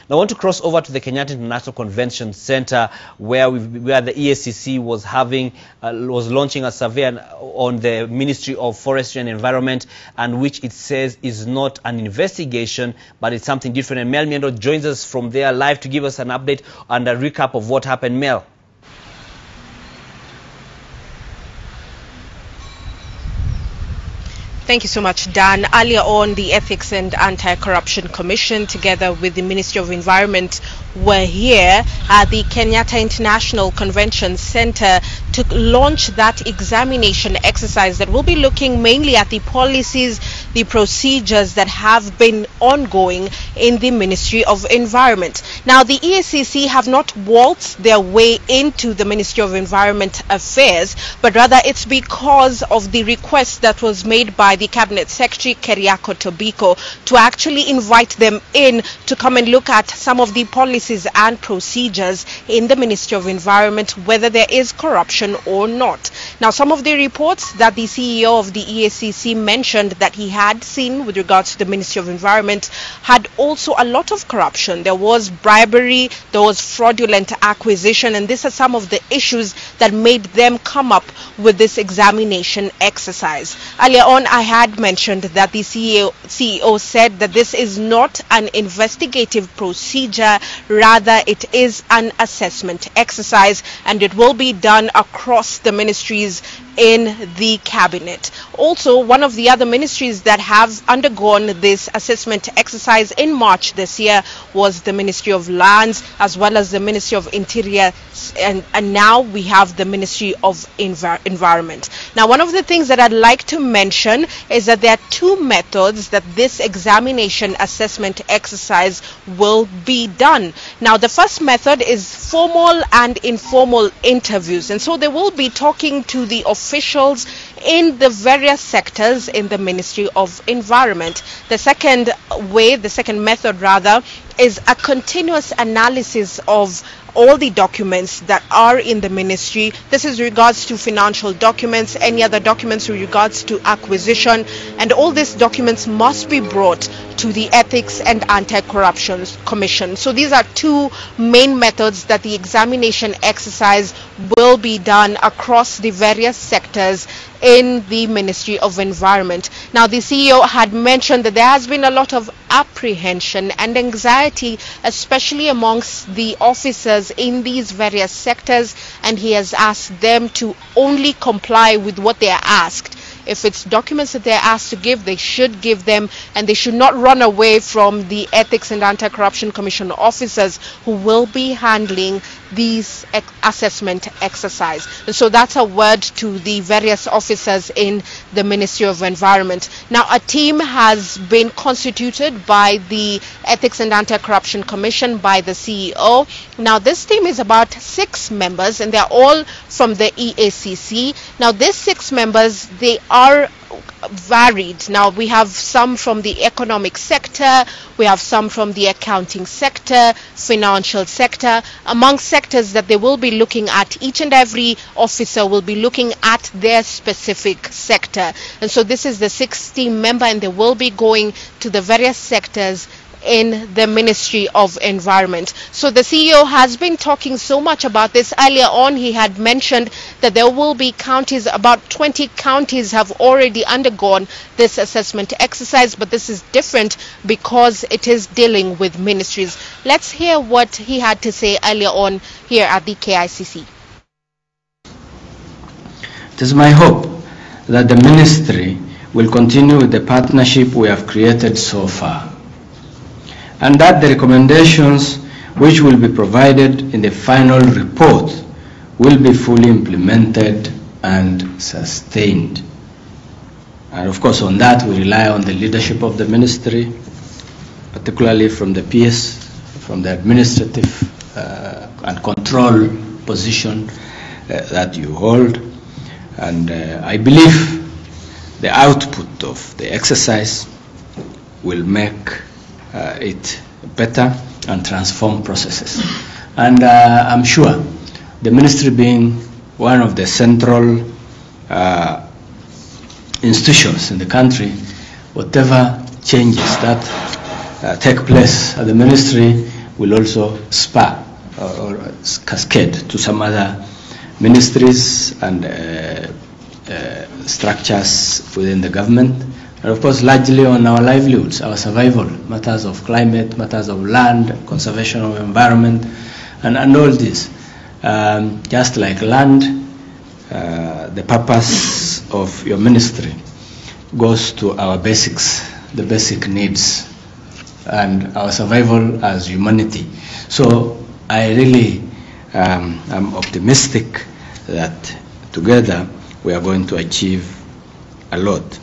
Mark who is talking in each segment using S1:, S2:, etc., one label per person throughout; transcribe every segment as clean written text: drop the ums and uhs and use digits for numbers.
S1: Now I want to cross over to the Kenyatta International Convention Center, where the EACC was launching a survey on the Ministry of Forestry and Environment, and which it says is not an investigation, but it's something different. And Mel Miendo joins us from there live to give us an update and a recap of what happened. Mel.
S2: Thank you so much, Dan. Earlier on, the Ethics and Anti-Corruption Commission, together with the Ministry of Environment, were here at the Kenyatta International Convention Center to launch that examination exercise that will be looking mainly at the policies, the procedures that have been ongoing in the Ministry of Environment. Now, the EACC have not waltzed their way into the Ministry of Environment affairs, but rather it's because of the request that was made by the Cabinet Secretary, Keriako Tobiko, to actually invite them in to come and look at some of the policies and procedures in the Ministry of Environment, whether there is corruption or not. Now, some of the reports that the CEO of the EACC mentioned that he had seen with regards to the Ministry of Environment had also a lot of corruption. There was bribery, there was fraudulent acquisition, and these are some of the issues that made them come up with this examination exercise. Earlier on, I had mentioned that the CEO said that this is not an investigative procedure, rather it is an assessment exercise, and it will be done across the ministries in the cabinet. Also, one of the other ministries that have undergone this assessment exercise in March this year was the Ministry of Lands, as well as the Ministry of Interior, and now we have the Ministry of Environment. Now, one of the things that I'd like to mention is that there are two methods that this examination assessment exercise will be done. Now, the first method is formal and informal interviews, and so they will be talking to the officials in the various sectors in the Ministry of Environment. The second method rather, is a continuous analysis of all the documents that are in the ministry. This is regards to financial documents, any other documents with regards to acquisition, and all these documents must be brought to the Ethics and Anti-Corruption Commission. So these are two main methods that the examination exercise will be done across the various sectors in the Ministry of Environment. Now, the CEO had mentioned that there has been a lot of apprehension and anxiety, especially amongst the officers in these various sectors, and he has asked them to only comply with what they are asked. If it's documents that they're asked to give, they should give them, and they should not run away from the Ethics and Anti-Corruption Commission officers who will be handling these assessment exercise. And so that's a word to the various officers in the Ministry of Environment. Now, a team has been constituted by the Ethics and Anti-Corruption Commission by the CEO. Now, this team is about 6 members, and they're all from the EACC. Now, these 6 members, they are varied. Now, we have some from the economic sector, we have some from the accounting sector, financial sector, among sectors that they will be looking at. Each and every officer will be looking at their specific sector. And so this is the 6-team member, and they will be going to the various sectors in the Ministry of Environment. So the CEO has been talking so much about this. Earlier on, he had mentioned that there will be counties, about 20 counties have already undergone this assessment exercise, but this is different because it is dealing with ministries. Let's hear what he had to say earlier on here at the KICC.
S3: It is my hope that the ministry will continue with the partnership we have created so far, and that the recommendations which will be provided in the final report will be fully implemented and sustained. And of course, on that we rely on the leadership of the ministry, particularly from the PS, from the administrative and control position that you hold. And I believe the output of the exercise will make it better and transform processes. And I'm sure the ministry, being one of the central institutions in the country, whatever changes that take place at the ministry will also spur or cascade to some other ministries and structures within the government, and of course largely on our livelihoods, our survival, matters of climate, matters of land, conservation of environment, and all this. Just like land, the purpose of your ministry goes to our basics, the basic needs, and our survival as humanity. So I really am optimistic that together we are going to achieve a lot.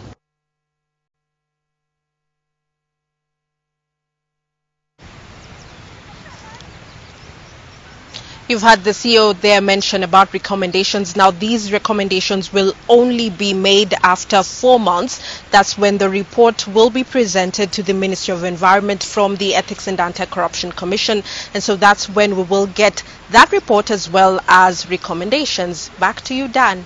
S2: You've had the CEO there mention about recommendations. Now, these recommendations will only be made after 4 months. That's when the report will be presented to the Ministry of Environment from the Ethics and Anti-Corruption Commission. And so that's when we will get that report as well as recommendations. Back to you, Dan.